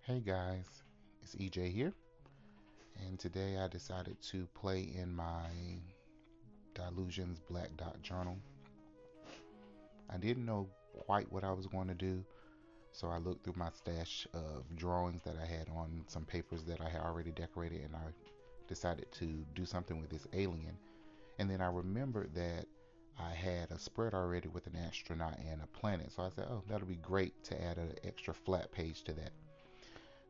Hey guys, it's EJ here, and today I decided to play in my Dylusions Black Dot Journal. I didn't know quite what I was going to do, so I looked through my stash of drawings that I had on some papers that I had already decorated, and I decided to do something with this alien. And then I remembered that I had a spread already with an astronaut and a planet, so I said, oh, that'll be great to add an extra flat page to that.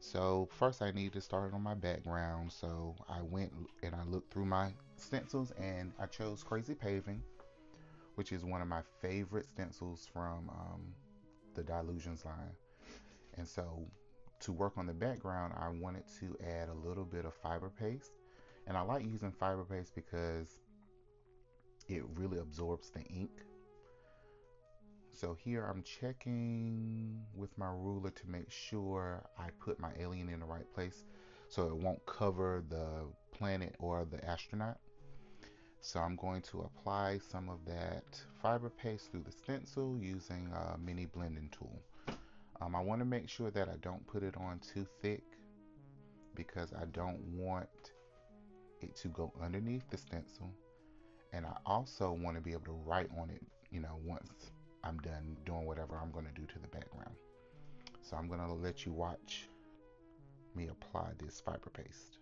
So first I need to start on my background. So I went and I looked through my stencils and I chose Crazy Paving, which is one of my favorite stencils from the Dylusions line. And so to work on the background, I wanted to add a little bit of fiber paste. And I like using fiber paste because it really absorbs the ink. So here I'm checking with my ruler to make sure I put my alien in the right place so it won't cover the planet or the astronaut. So I'm going to apply some of that fiber paste through the stencil using a mini blending tool. I want to make sure that I don't put it on too thick because I don't want it to go underneath the stencil. And I also want to be able to write on it, once I'm done doing whatever I'm going to do to the background. So I'm going to let you watch me apply this fiber paste.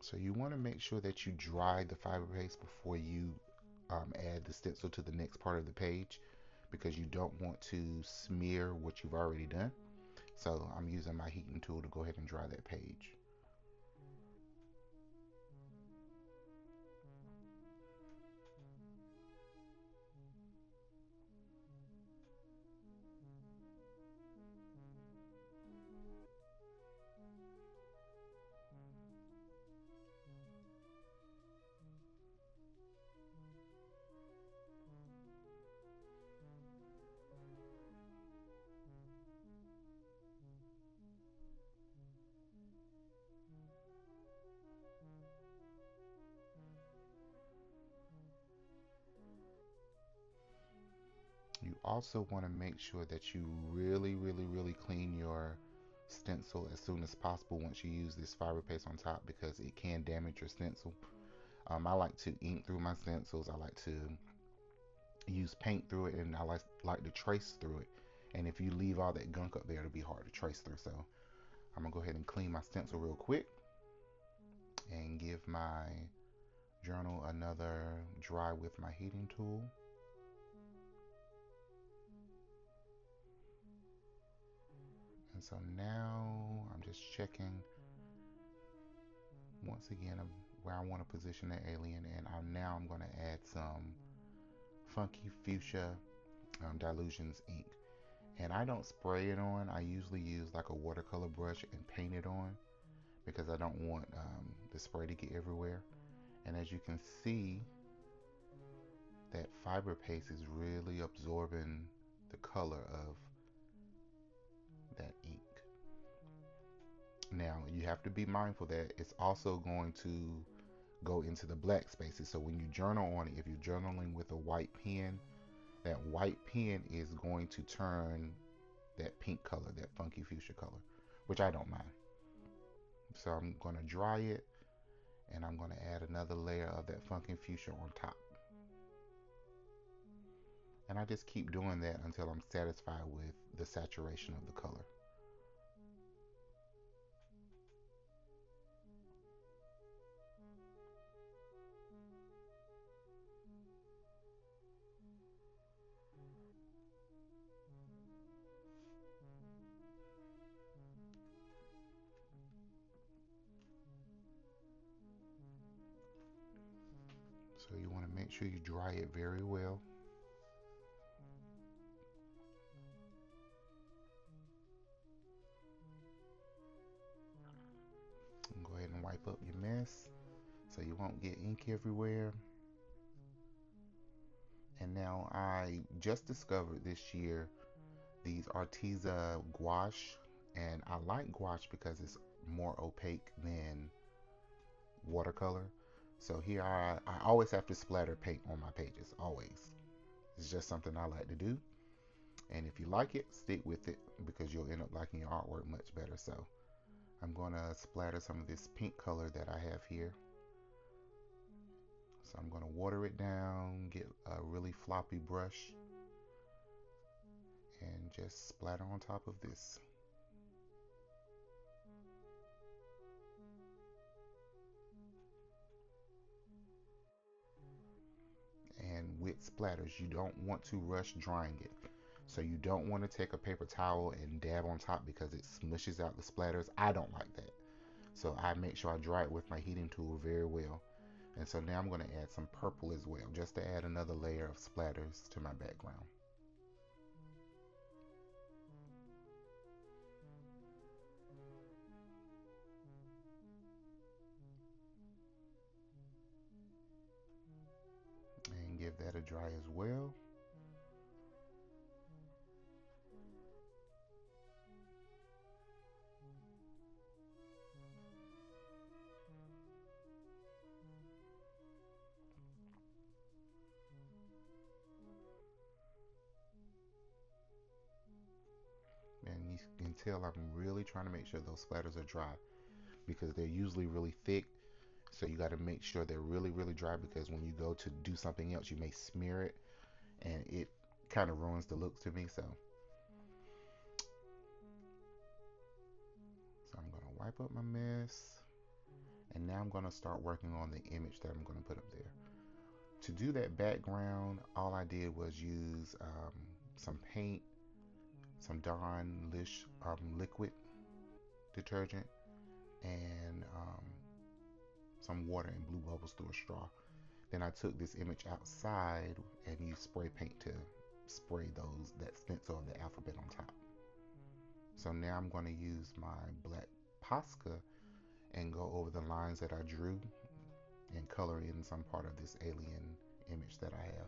So you want to make sure that you dry the fiber paste before you add the stencil to the next part of the page because you don't want to smear what you've already done. So I'm using my heating tool to go ahead and dry that page. You also want to make sure that you really clean your stencil as soon as possible once you use this fiber paste on top because it can damage your stencil. I like to ink through my stencils. I like to use paint through it, and I like to trace through it. And if you leave all that gunk up there, it'll be hard to trace through. So I'm gonna go ahead and clean my stencil real quick and give my journal another dry with my heating tool. And so now I'm just checking once again where I want to position the alien, and I'm going to add some funky fuchsia Dylusions ink. And I don't spray it on. I usually use like a watercolor brush and paint it on because I don't want the spray to get everywhere. And as you can see, that fiber paste is really absorbing the color of that ink. Now you have to be mindful that it's also going to go into the black spaces. So when you journal on it, if you're journaling with a white pen, that white pen is going to turn that pink color, that funky fuchsia color, which I don't mind. So I'm going to dry it and I'm going to add another layer of that funky fuchsia on top. And I just keep doing that until I'm satisfied with the saturation of the color. So you want to make sure you dry it very well. wipe up your mess so you won't get ink everywhere. And now I just discovered this year these Arteza gouache, and I like gouache because it's more opaque than watercolor. So here I always have to splatter paint on my pages, always. It's just something I like to do. And if you like it, stick with it because you'll end up liking your artwork much better. So I'm going to splatter some of this pink color that I have here. So I'm going to water it down, get a really floppy brush, and just splatter on top of this. And with splatters, you don't want to rush drying it. So you don't want to take a paper towel and dab on top because it smushes out the splatters. I don't like that. So I make sure I dry it with my heating tool very well. And so now I'm going to add some purple as well, just to add another layer of splatters to my background. And give that a dry as well. And you can tell I'm really trying to make sure those splatters are dry because they're usually really thick. So you got to make sure they're really, really dry because when you go to do something else, you may smear it and it kind of ruins the look to me. So I'm going to wipe up my mess. And now I'm going to start working on the image that I'm going to put up there. To do that background, all I did was use some paint, some Dawn Lish liquid detergent, and some water and blue bubbles through a straw. Then I took this image outside and used spray paint to spray that stencil of the alphabet on top. So now I'm going to use my black Posca and go over the lines that I drew and color in some part of this alien image that I have.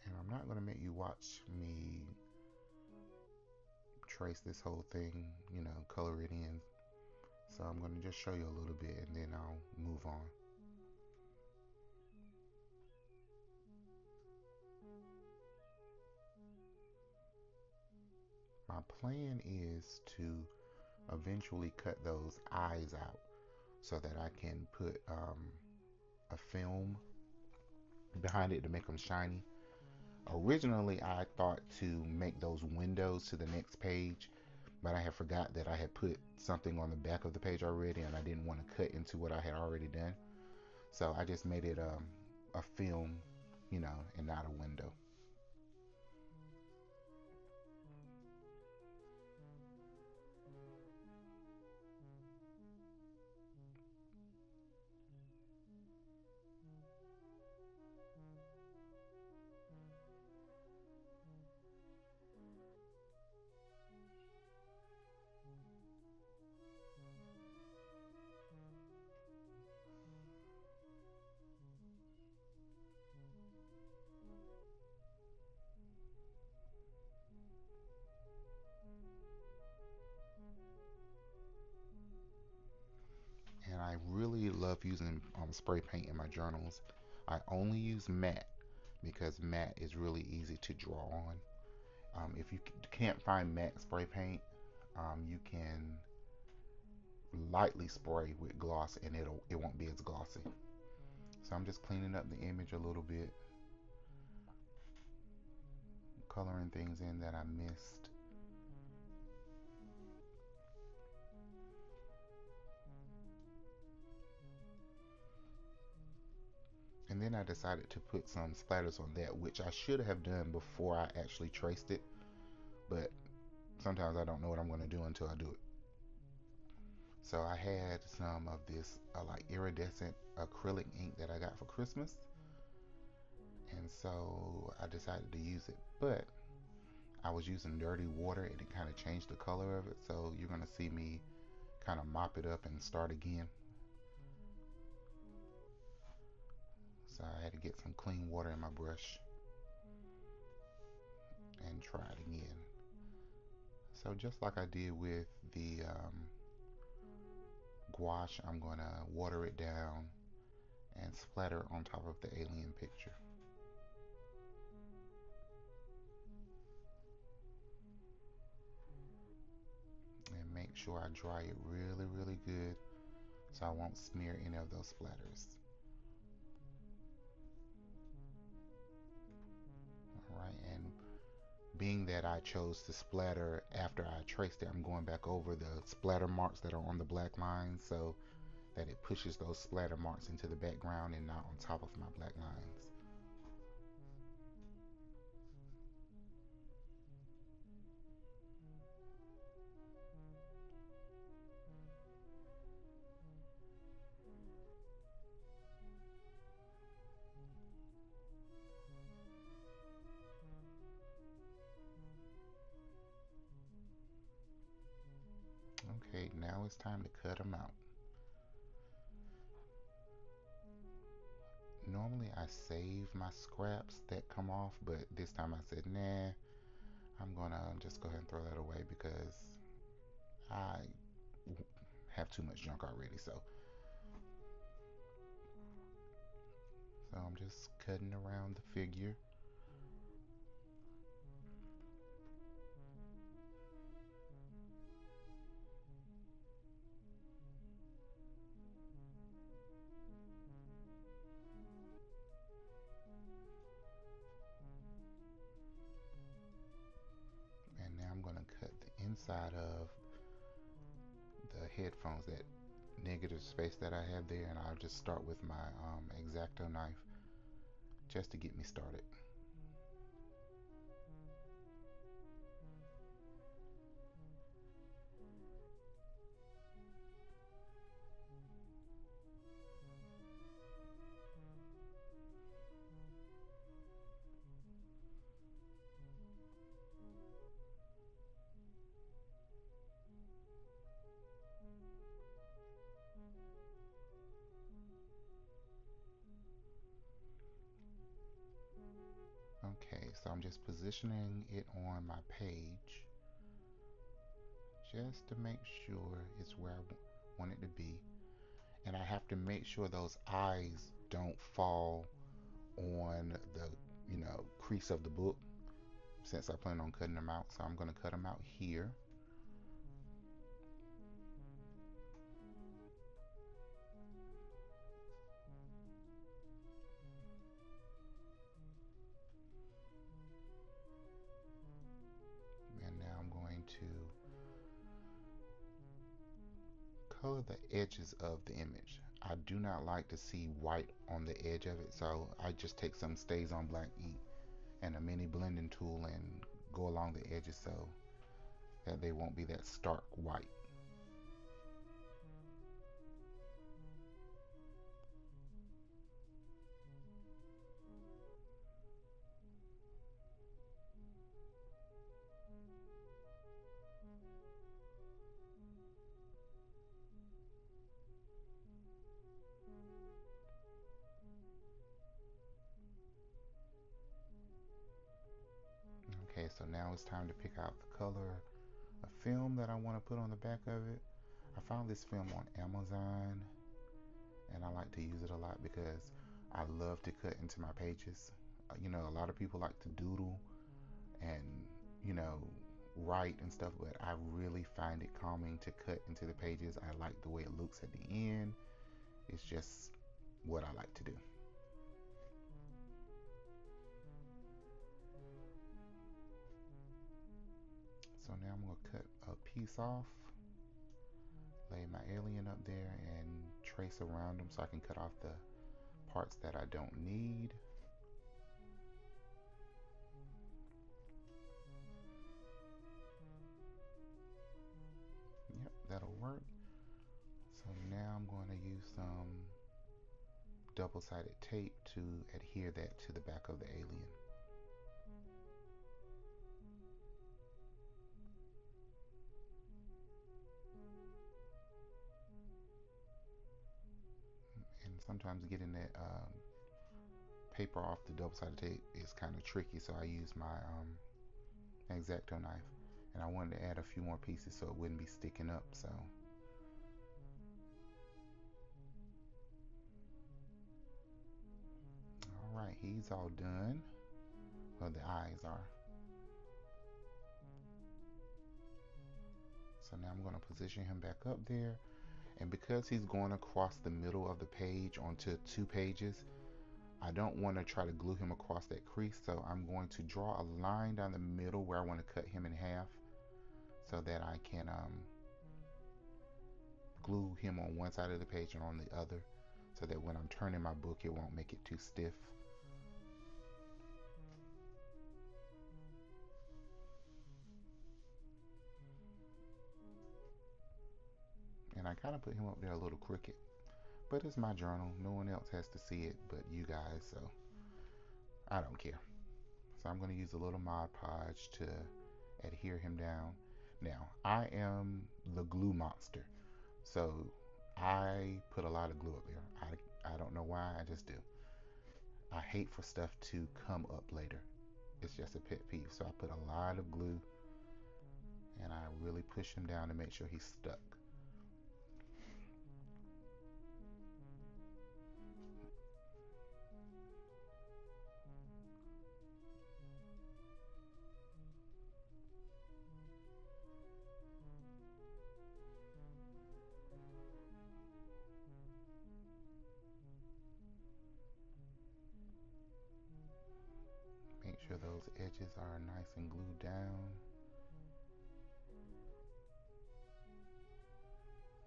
And I'm not going to make you watch me trace this whole thing, color it in. So I'm going to just show you a little bit and then I'll move on. My plan is to eventually cut those eyes out so that I can put a film behind it to make them shiny. Originally, I thought to make those windows to the next page, but I had forgot that I had put something on the back of the page already and I didn't want to cut into what I had already done. So I just made it a film, and not a window. And I really love using spray paint in my journals. I only use matte because matte is really easy to draw on. If you can't find matte spray paint, you can lightly spray with gloss and it won't be as glossy. So I'm just cleaning up the image a little bit, coloring things in that I missed. And then I decided to put some splatters on that, which I should have done before I actually traced it, but sometimes I don't know what I'm going to do until I do it. So I had some of this like iridescent acrylic ink that I got for Christmas. And so I decided to use it. But I was using dirty water and it kind of changed the color of it, so you're going to see me kind of mop it up and start again. So I had to get some clean water in my brush and try it again. So just like I did with the gouache, I'm going to water it down and splatter on top of the alien picture. And make sure I dry it really, really good so I won't smear any of those splatters. Alright, and being that I chose to splatter after I traced it, I'm going back over the splatter marks that are on the black lines so that it pushes those splatter marks into the background and not on top of my black lines. Okay, now it's time to cut them out. Normally I save my scraps that come off, but this time I said, nah, I'm gonna just go ahead and throw that away because I have too much junk already. So I'm just cutting around the figure. And now I'm gonna cut the inside of the headphones, that negative space that I have there, and I'll just start with my X-Acto knife just to get me started. Okay, so I'm just positioning it on my page just to make sure it's where I want it to be. And I have to make sure those eyes don't fall on the, crease of the book since I plan on cutting them out. So I'm going to cut them out here. And now I'm going to color the edges of the image. I do not like to see white on the edge of it, so I just take some Stays On Black ink and a mini blending tool and go along the edges so that they won't be that stark white. Okay, so now it's time to pick out the color of film that I want to put on the back of it. I found this film on Amazon and I like to use it a lot because I love to cut into my pages. A lot of people like to doodle and, you know, write and stuff, but I really find it calming to cut into the pages. I like the way it looks at the end. It's just what I like to do. So now I'm going to cut a piece off, lay my alien up there, and trace around them so I can cut off the parts that I don't need. Yep, that'll work. So now I'm going to use some double-sided tape to adhere that to the back of the alien. And sometimes getting that paper off the double-sided tape is kind of tricky, so I use my X-Acto knife, and I wanted to add a few more pieces so it wouldn't be sticking up. So all right, he's all done. Well, the eyes are. So now I'm going to position him back up there, and because he's going across the middle of the page onto 2 pages, I don't want to try to glue him across that crease, so I'm going to draw a line down the middle where I want to cut him in half so that I can glue him on one side of the page and on the other, so that when I'm turning my book it won't make it too stiff. And I kind of put him up there a little crooked, but it's my journal. No one else has to see it but you guys, so I don't care. So I'm going to use a little Mod Podge to adhere him down. Now, I am the glue monster, so I put a lot of glue up there. I don't know why, I just do. I hate for stuff to come up later. It's just a pet peeve. So I put a lot of glue and I really push him down to make sure he's stuck. Make sure those edges are nice and glued down.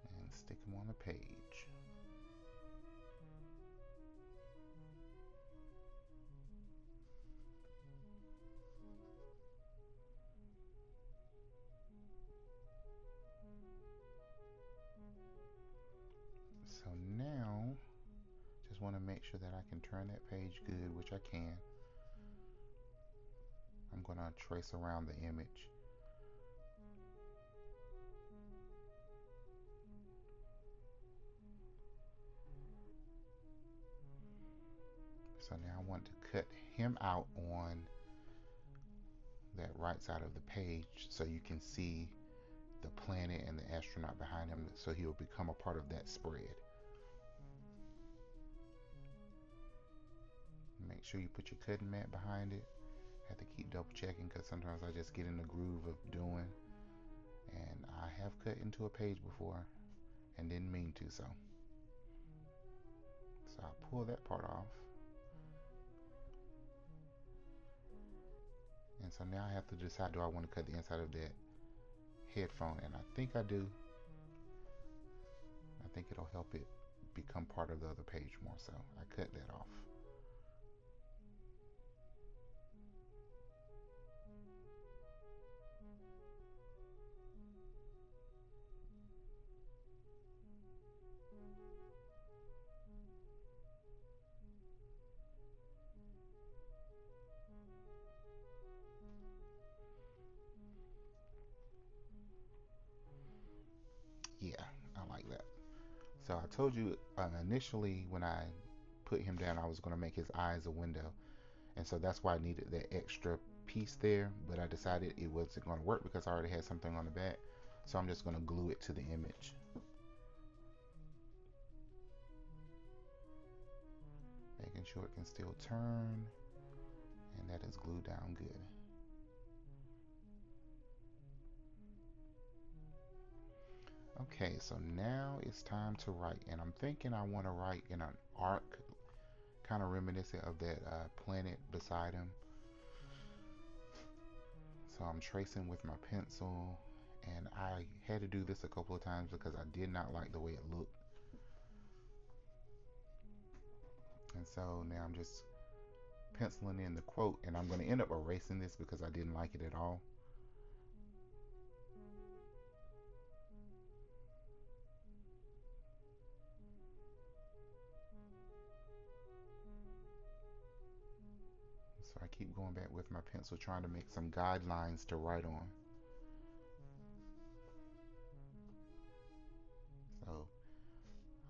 And stick them on the page. So now, just want to make sure that I can turn that page good, which I can. I'm going to trace around the image. So now I want to cut him out on that right side of the page so you can see the planet and the astronaut behind him, so he will become a part of that spread. Make sure you put your cutting mat behind it. Have to keep double checking because sometimes I just get in the groove of doing, and I have cut into a page before and didn't mean to, so I'll pull that part off. And so now I have to decide, do I want to cut the inside of that headphone? And I think I do. I think it'll help it become part of the other page more, so I cut that off. Yeah, I like that. So I told you initially when I put him down, I was going to make his eyes a window. And so that's why I needed that extra piece there. But I decided it wasn't going to work because I already had something on the back. So I'm just going to glue it to the image. Making sure it can still turn. And that is glued down good. Okay, so now it's time to write, and I'm thinking I want to write in an arc, kind of reminiscent of that planet beside him. So I'm tracing with my pencil, and I had to do this a couple of times because I did not like the way it looked. And so now I'm just penciling in the quote, and I'm going to end up erasing this because I didn't like it at all. So I keep going back with my pencil trying to make some guidelines to write on. So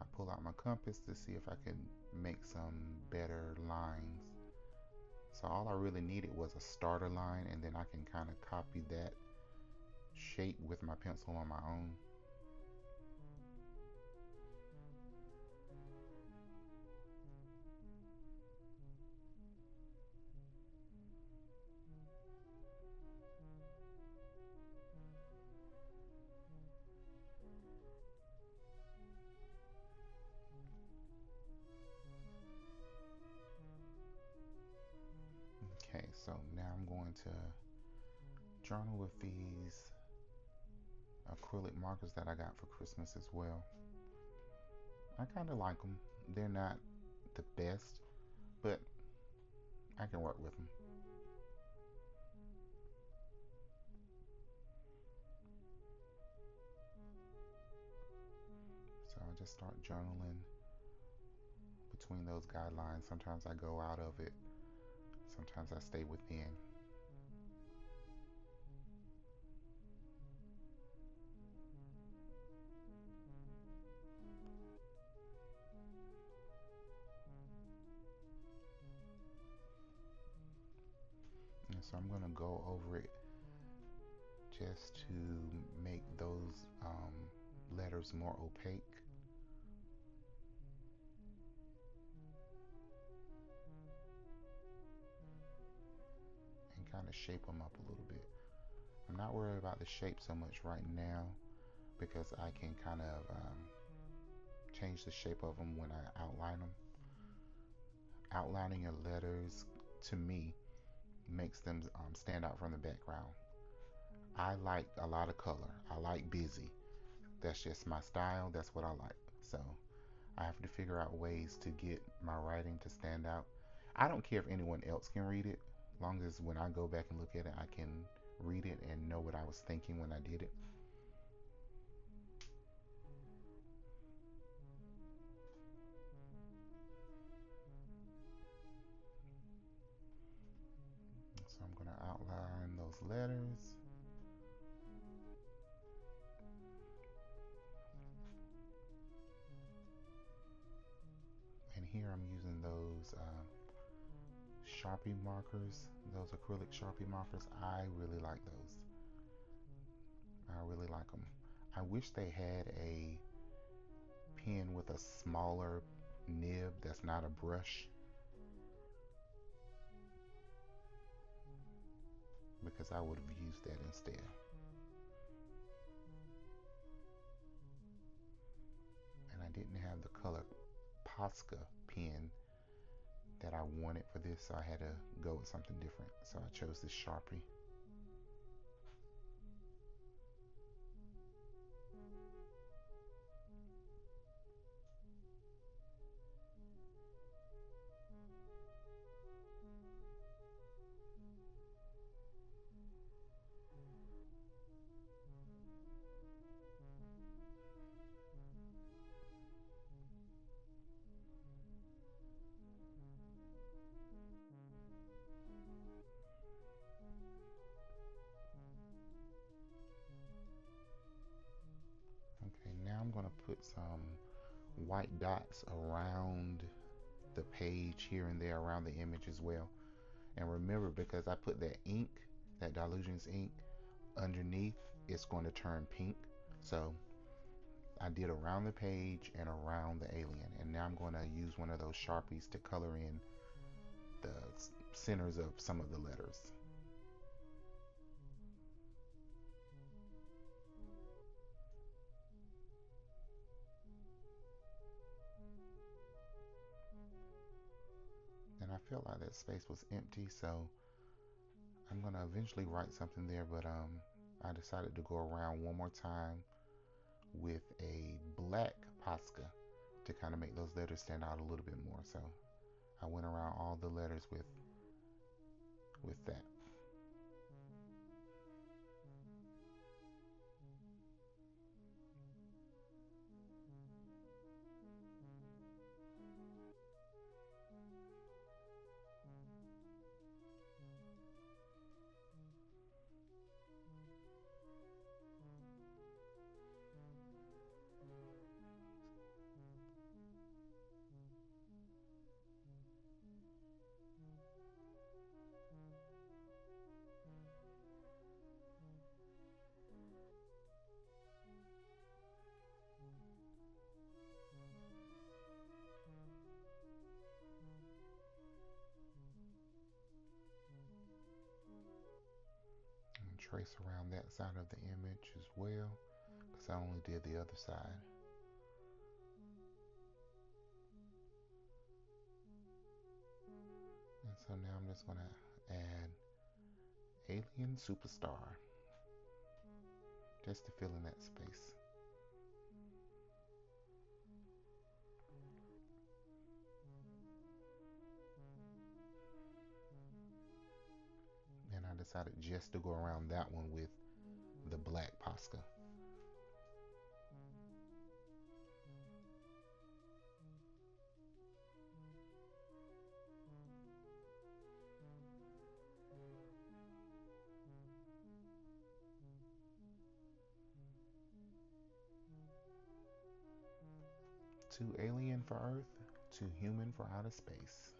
I pull out my compass to see if I can make some better lines. So all I really needed was a starter line, and then I can kind of copy that shape with my pencil on my own. Okay, so now I'm going to journal with these acrylic markers that I got for Christmas as well. I kind of like them. They're not the best, but I can work with them. So I just start journaling between those guidelines. Sometimes I go out of it, sometimes I stay within. And so I'm going to go over it just to make those letters more opaque. And kind of shape them up a little bit. I'm not worried about the shape so much right now because I can kind of change the shape of them when I outline them. Outlining your letters, to me, makes them stand out from the background. I like a lot of color. I like busy. That's just my style. That's what I like. So I have to figure out ways to get my writing to stand out. I don't care if anyone else can read it, long as when I go back and look at it, I can read it and know what I was thinking when I did it. So I'm going to outline those letters. And here I'm using those Sharpie markers, those acrylic Sharpie markers. I really like those. I really like them. I wish they had a pen with a smaller nib that's not a brush, because I would have used that instead. And I didn't have the color Posca pen that I wanted for this, so I had to go with something different. So I chose this Sharpie. Okay, now I'm going to put some white dots around the page here and there, around the image as well. And remember, because I put that ink, that dylusions ink, underneath, it's going to turn pink. So I did around the page and around the alien. And now I'm going to use one of those Sharpies to color in the centers of some of the letters. And I felt like that space was empty, so I'm going to eventually write something there, but I decided to go around one more time with a black Posca to kind of make those letters stand out a little bit more. So I went around all the letters with that. trace around that side of the image as well, because I only did the other side. And so now I'm just going to add Alien Superstar, just to fill in that space. And I decided just to go around that one with the black Posca. Too alien for Earth, too human for outer space.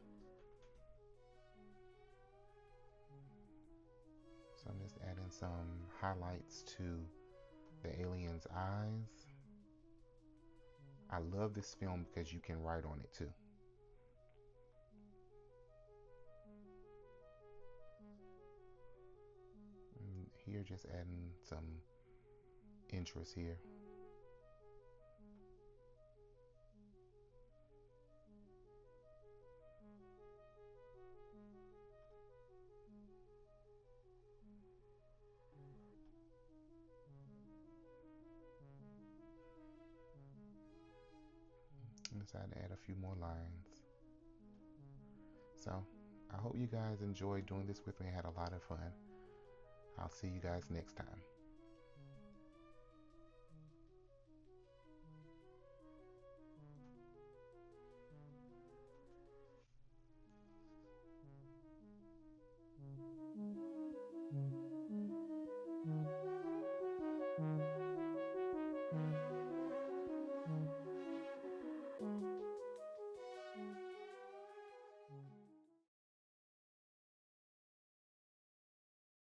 So I'm just adding some highlights to the alien's eyes. I love this film because you can write on it too. And here, just adding some interest here. And decided to add a few more lines. So I hope you guys enjoyed doing this with me. I had a lot of fun. I'll see you guys next time.